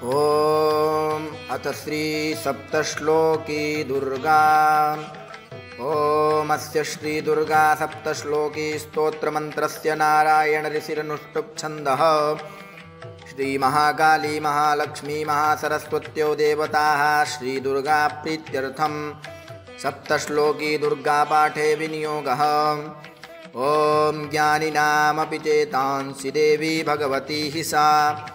ॐ अथ श्री सप्तश्लोकी दुर्गा। ॐ अस्य श्री दुर्गा सप्तश्लोकी स्तोत्रमन्त्रस्य नारायण ऋषिरनुष्टुप् छन्दः। श्री महाकाली महालक्ष्मी महासरस्वत्यो देवताः श्री दुर्गा प्रीत्यर्थं सप्तश्लोकी दुर्गा पाठे विनियोगः। ॐ ज्ञानिनामपि चेतांसि देवी भगवती हि सा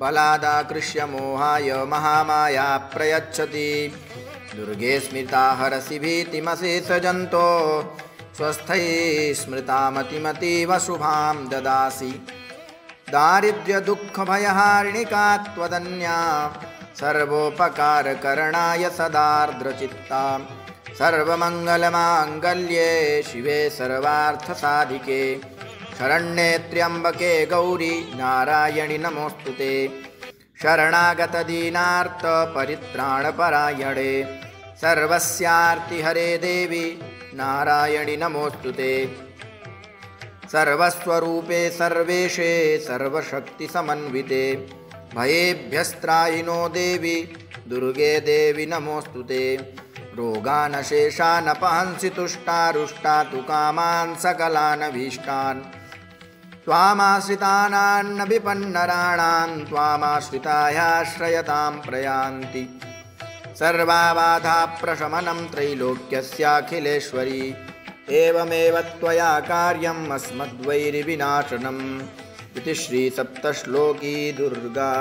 बलादाकृष्य मोहाय महामाया प्रयच्छति। दुर्गे स्मृता हरसि भीतिमशेषजन्तो स्वस्थैः स्मृतामतिमतीव शुभां ददासि। दारिद्र्यदुःखभयहारिणिका त्वदन्या सर्वोपकारकरणाय सदार्द्रचित्ता। सर्वमङ्गलमाङ्गल्ये शिवे सर्वार्थसाधिके शरण्ये त्र्यम्बके गौरी नारायणि नमोऽस्तुते। शरणागतदीनार्तपरित्राणपरायणे सर्वस्यार्तिहरे देवी नारायणि नमोऽस्तुते। सर्वस्वरूपे सर्वेशे सर्वशक्तिसमन्विते भयेभ्यस्त्रायिनो देवी दुर्गे देवी नमोऽस्तुते। रोगानशेषानपहंसि तुष्टारुष्टा तु कामान् सकलानभीष्टान्। त्वामाश्रितानान्न विपन्नराणां त्वामाश्रितायाश्रयतां प्रयान्ति। सर्वाबाधाप्रशमनं त्रैलोक्यस्याखिलेश्वरी एवमेव त्वया कार्यम् अस्मद्वैरिविनाशनम् इति श्री सप्तश्लोकी दुर्गा।